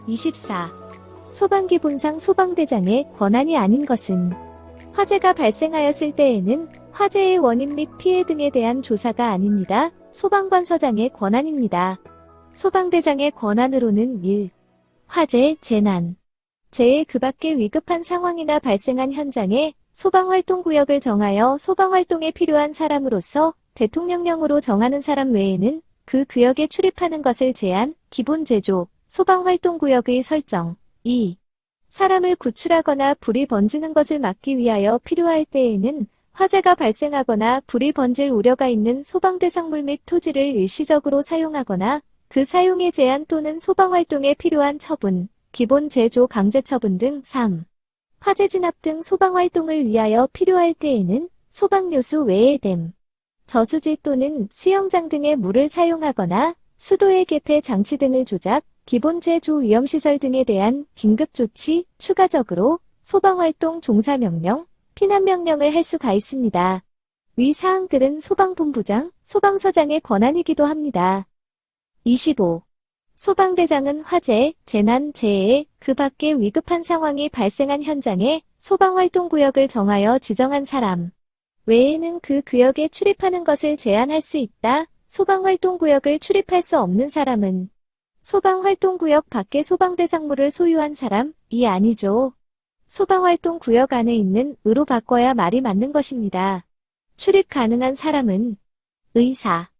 24. 소방기본상 소방대장의 권한이 아닌 것은 화재가 발생하였을 때에는 화재의 원인 및 피해 등에 대한 조사가 아닙니다. 소방관서장의 권한입니다. 소방대장의 권한으로는 1. 화재, 재난, 재해 그 밖의 위급한 상황이나 발생한 현장에 소방활동구역을 정하여 소방활동에 필요한 사람으로서 대통령령으로 정하는 사람 외에는 그 구역에 출입하는 것을 제한, 기본 제조, 소방활동구역의 설정. 2. 사람을 구출하거나 불이 번지는 것을 막기 위하여 필요할 때에는 화재가 발생하거나 불이 번질 우려가 있는 소방대상물 및 토지를 일시적으로 사용하거나 그 사용에 제한 또는 소방활동에 필요한 처분, 기본 제조 강제처분 등. 3. 화재 진압 등 소방활동을 위하여 필요할 때에는 소방요수 외에 댐, 저수지 또는 수영장 등의 물을 사용하거나 수도의 개폐 장치 등을 조작, 기본 제조 위험시설 등에 대한 긴급조치, 추가적으로 소방활동 종사명령, 피난명령을 할 수가 있습니다. 위 사항들은 소방본부장, 소방서장의 권한이기도 합니다. 25. 소방대장은 화재, 재난, 재해, 그 밖의 위급한 상황이 발생한 현장에 소방활동구역을 정하여 지정한 사람 외에는 그 구역에 출입하는 것을 제한할 수 있다. 소방활동구역을 출입할 수 없는 사람은 소방활동구역 밖의 소방대상물을 소유한 사람이 아니죠. 소방활동구역 안에 있는 으로 바꿔야 말이 맞는 것입니다. 출입 가능한 사람은 의사,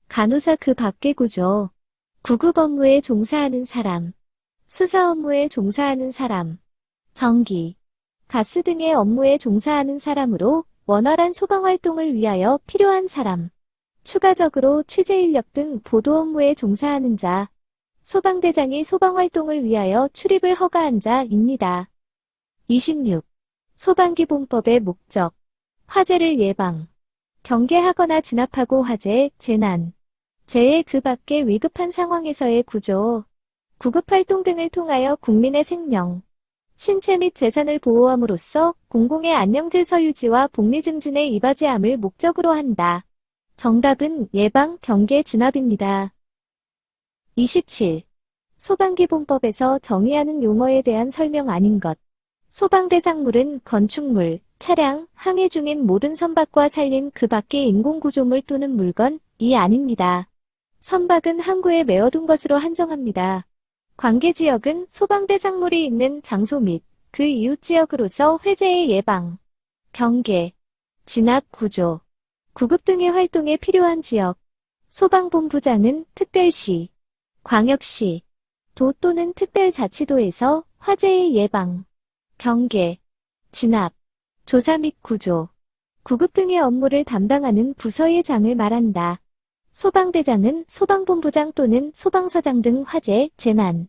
간호사 그 밖의 구조, 구급 업무에 종사하는 사람, 수사 업무에 종사하는 사람, 전기, 가스 등의 업무에 종사하는 사람으로 원활한 소방활동을 위하여 필요한 사람, 추가적으로 취재인력 등 보도 업무에 종사하는 자, 소방대장이 소방활동을 위하여 출입을 허가한 자입니다. 26. 소방기본법의 목적. 화재를 예방, 경계하거나 진압하고 화재, 재난, 재해 그 밖의 위급한 상황에서의 구조, 구급활동 등을 통하여 국민의 생명, 신체 및 재산을 보호함으로써 공공의 안녕질서 유지와 복리 증진에 이바지함을 목적으로 한다. 정답은 예방, 경계, 진압입니다. 27. 소방기본법에서 정의하는 용어에 대한 설명 아닌 것. 소방대상물은 건축물, 차량, 항해 중인 모든 선박과 살림 그 밖의 인공구조물 또는 물건이 아닙니다. 선박은 항구에 메어둔 것으로 한정합니다. 관계지역은 소방대상물이 있는 장소 및 그 이웃지역으로서 화재의 예방, 경계, 진압 구조, 구급 등의 활동에 필요한 지역. 소방본부장은 특별시, 광역시, 도 또는 특별자치도에서 화재의 예방, 경계, 진압, 조사 및 구조, 구급 등의 업무를 담당하는 부서의 장을 말한다. 소방대장은 소방본부장 또는 소방서장 등 화재, 재난,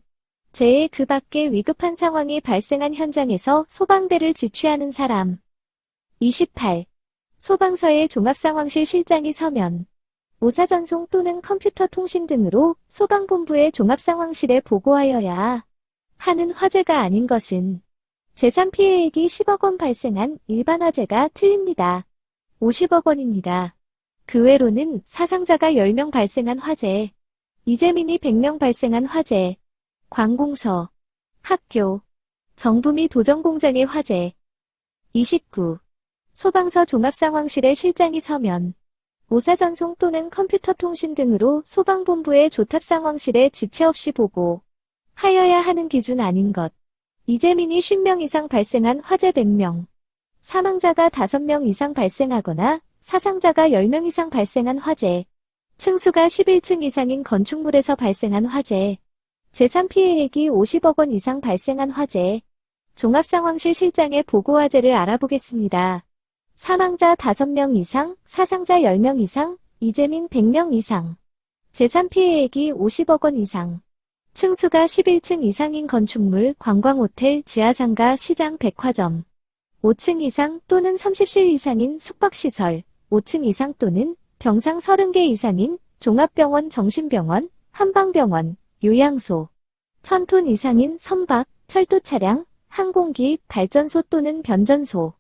재해 그 밖의 위급한 상황이 발생한 현장에서 소방대를 지휘하는 사람. 28. 소방서의 종합상황실 실장이 서면, 오사전송 또는 컴퓨터 통신 등으로 소방본부의 종합상황실에 보고하여야 하는 화재가 아닌 것은 재산피해액이 10억 원 발생한 일반 화재가 틀립니다. 50억 원입니다. 그 외로는 사상자가 10명 발생한 화재, 이재민이 100명 발생한 화재, 관공서, 학교, 정부 및 도정공장의 화재. 29. 소방서 종합상황실의 실장이 서면, 오사전송 또는 컴퓨터 통신 등으로 소방본부의 조탑상황실에 지체 없이 보고 하여야 하는 기준 아닌 것. 이재민이 50명 이상 발생한 화재 100명, 사망자가 5명 이상 발생하거나 사상자가 10명 이상 발생한 화재, 층수가 11층 이상인 건축물에서 발생한 화재, 재산피해액이 50억 원 이상 발생한 화재, 종합상황실 실장의 보고 화재를 알아보겠습니다. 사망자 5명 이상, 사상자 10명 이상, 이재민 100명 이상, 재산피해액이 50억 원 이상, 층수가 11층 이상인 건축물, 관광호텔, 지하상가, 시장, 백화점, 5층 이상 또는 30실 이상인 숙박시설, 5층 이상 또는 병상 30개 이상인 종합병원, 정신병원, 한방병원, 요양소, 1000톤 이상인 선박, 철도차량, 항공기, 발전소 또는 변전소,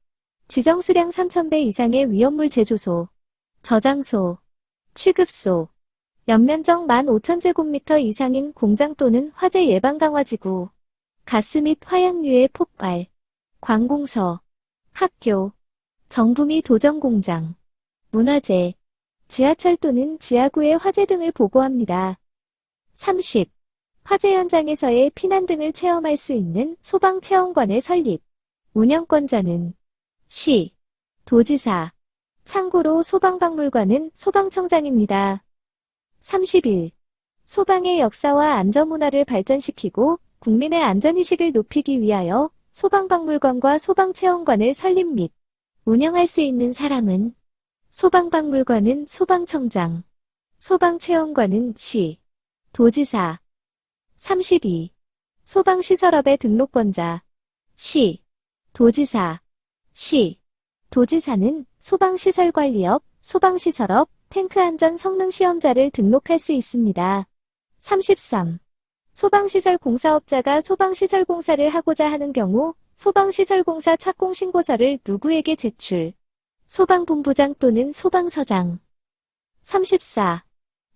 지정수량 3000배 이상의 위험물 제조소, 저장소, 취급소, 연면적 15,000제곱미터 이상인 공장 또는 화재 예방 강화지구, 가스 및 화약류의 폭발, 관공서, 학교, 정부 및 도전공장, 문화재, 지하철 또는 지하구의 화재 등을 보고합니다. 30. 화재 현장에서의 피난 등을 체험할 수 있는 소방체험관의 설립. 운영권자는 시, 도지사. 참고로 소방박물관은 소방청장입니다. 31. 소방의 역사와 안전문화를 발전시키고 국민의 안전의식을 높이기 위하여 소방박물관과 소방체험관을 설립 및 운영할 수 있는 사람은 소방박물관은 소방청장, 소방체험관은 시, 도지사. 32. 소방시설업의 등록권자 시, 도지사. 시, 도지사는 소방시설관리업, 소방시설업, 탱크안전 성능시험자를 등록할 수 있습니다. 33. 소방시설 공사업자가 소방시설 공사를 하고자 하는 경우 소방시설공사 착공신고서를 누구에게 제출? 소방본부장 또는 소방서장. 34.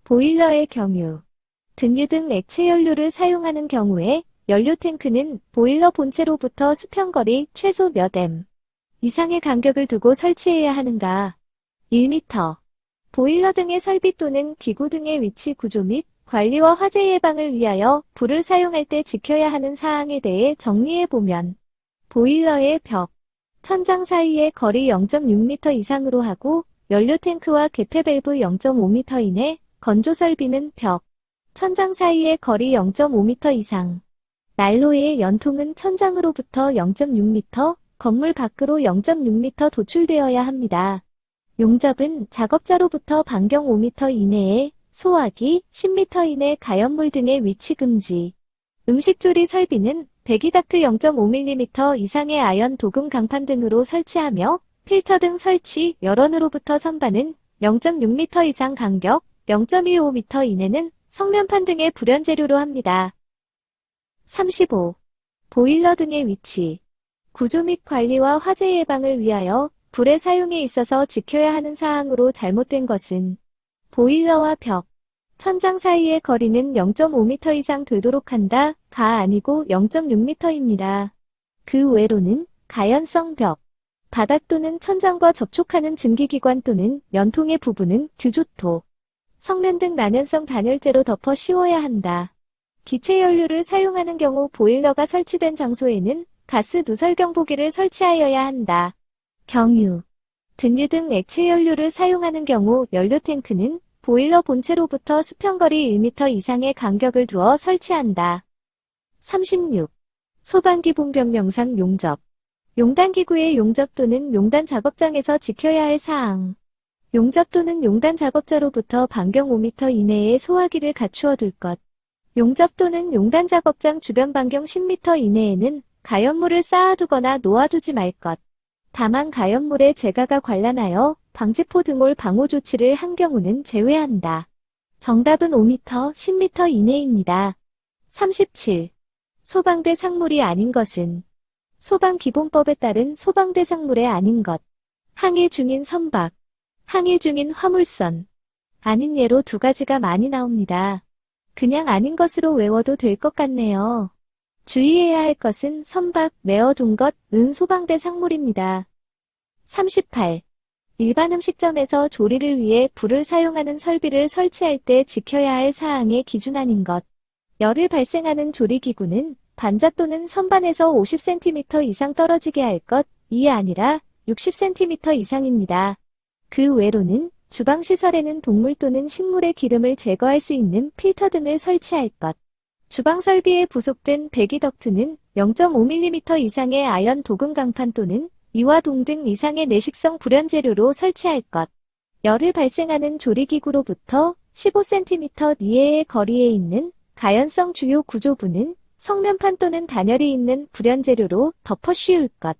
보일러의 경우 등유 등 액체 연료를 사용하는 경우에 연료탱크는 보일러 본체로부터 수평거리 최소 몇 m 이상의 간격을 두고 설치해야 하는가? 1m. 보일러 등의 설비 또는 기구 등의 위치 구조 및 관리와 화재 예방을 위하여 불을 사용할 때 지켜야 하는 사항에 대해 정리해보면 보일러의 벽, 천장 사이의 거리 0.6m 이상으로 하고 연료탱크와 개폐 밸브 0.5m 이내, 건조설비는 벽, 천장 사이의 거리 0.5m 이상, 난로의 연통은 천장으로부터 0.6m, 건물 밖으로 0.6m 도출되어야 합니다. 용접은 작업자로부터 반경 5m 이내에, 소화기 10m 이내 가연물 등의 위치 금지. 음식조리 설비는 배기닥트 0.5mm 이상의 아연 도금 강판 등으로 설치하며 필터 등 설치 열원으로부터 선반은 0.6m 이상 간격, 0.15m 이내는 성면판 등의 불연재료로 합니다. 35. 보일러 등의 위치, 구조 및 관리와 화재 예방을 위하여 불의 사용에 있어서 지켜야 하는 사항으로 잘못된 것은 보일러와 벽, 천장 사이의 거리는 0.5m 이상 되도록 한다, 가 아니고 0.6m입니다. 그 외로는 가연성 벽, 바닥 또는 천장과 접촉하는 증기기관 또는 연통의 부분은 규조토, 성면 등 라면성 단열재로 덮어 씌워야 한다. 기체 연료를 사용하는 경우 보일러가 설치된 장소에는 가스 누설 경보기를 설치하여야 한다. 경유, 등유 등 액체 연료를 사용하는 경우 연료탱크는 보일러 본체로부터 수평거리 1m 이상의 간격을 두어 설치한다. 36. 소방기본병령상 용접. 용단기구의 용접 또는 용단 작업장에서 지켜야 할 사항. 용접 또는 용단 작업자로부터 반경 5m 이내에 소화기를 갖추어 둘 것. 용접 또는 용단 작업장 주변 반경 10m 이내에는 가연물을 쌓아두거나 놓아두지 말 것. 다만 가연물에 재가가 관란하여 방지포 등홀 방호 조치를 한 경우는 제외한다. 정답은 5m, 10m 이내입니다. 37. 소방대상물이 아닌 것은 소방기본법에 따른 소방대상물의 아닌 것. 항해 중인 선박, 항해 중인 화물선. 아닌 예로 두 가지가 많이 나옵니다. 그냥 아닌 것으로 외워도 될 것 같네요. 주의해야 할 것은 선박, 메어둔 것, 은 소방대상물입니다. 38. 일반 음식점에서 조리를 위해 불을 사용하는 설비를 설치할 때 지켜야 할 사항의 기준 아닌 것. 열을 발생하는 조리기구는 반자 또는 선반에서 50cm 이상 떨어지게 할 것, 이 아니라 60cm 이상입니다. 그 외로는 주방시설에는 동물 또는 식물의 기름을 제거할 수 있는 필터 등을 설치할 것. 주방설비에 부속된 배기덕트는 0.5mm 이상의 아연 도금 강판 또는 이와 동등 이상의 내식성 불연재료로 설치할 것. 열을 발생하는 조리기구로부터 15cm 이내의 거리에 있는 가연성 주요 구조부는 성면판 또는 단열이 있는 불연재료로 덮어 씌울 것.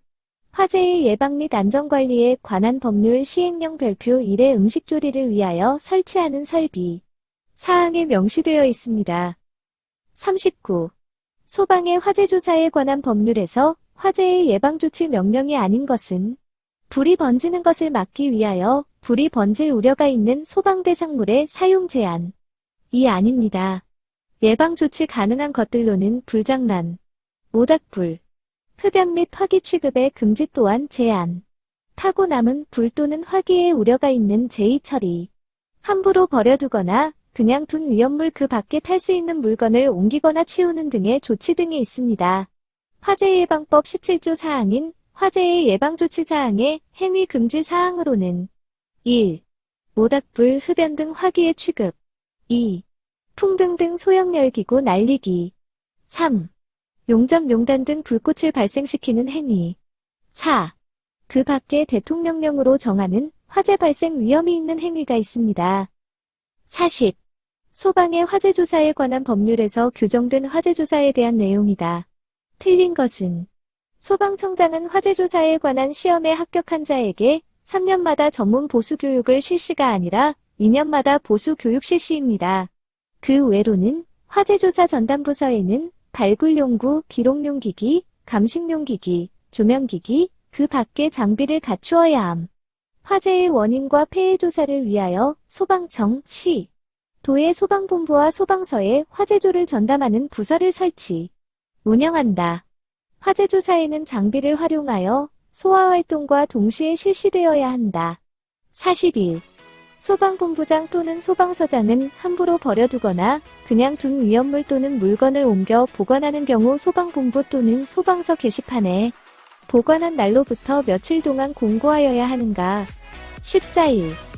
화재의 예방 및 안전관리에 관한 법률 시행령 별표 1의 음식조리를 위하여 설치하는 설비. 사항에 명시되어 있습니다. 39. 소방의 화재조사에 관한 법률에서 화재의 예방조치 명령이 아닌 것은 불이 번지는 것을 막기 위하여 불이 번질 우려가 있는 소방대상물의 사용 제한. 이 아닙니다. 예방조치 가능한 것들로는 불장난, 모닥불. 흡연 및 화기 취급의 금지 또한 제한. 타고 남은 불 또는 화기에 우려가 있는 제2처리. 함부로 버려두거나 그냥 둔 위험물 그 밖에 탈 수 있는 물건을 옮기거나 치우는 등의 조치 등이 있습니다. 화재예방법 17조 사항인 화재의 예방조치사항의 행위 금지 사항으로는 1. 모닥불, 흡연 등 화기의 취급. 2. 풍등 등 소형열기구 날리기. 3. 용접, 용단 등 불꽃을 발생시키는 행위. 4. 그 밖에 대통령령으로 정하는 화재 발생 위험이 있는 행위가 있습니다. 40. 소방의 화재조사에 관한 법률에서 규정된 화재조사에 대한 내용이다. 틀린 것은 소방청장은 화재조사에 관한 시험에 합격한 자에게 3년마다 전문 보수교육을 실시가 아니라 2년마다 보수교육 실시입니다. 그 외로는 화재조사 전담부서에는 발굴용구, 기록용기기, 감식용기기, 조명기기, 그 밖의 장비를 갖추어야 함. 화재의 원인과 폐해 조사를 위하여 소방청, 시, 도의 소방본부와 소방서에 화재조를 전담하는 부서를 설치, 운영한다. 화재조사에는 장비를 활용하여 소화활동과 동시에 실시되어야 한다. 41. 소방본부장 또는 소방서장은 함부로 버려두거나 그냥 둔 위험물 또는 물건을 옮겨 보관하는 경우 소방본부 또는 소방서 게시판에 보관한 날로부터 며칠 동안 공고하여야 하는가. 14일.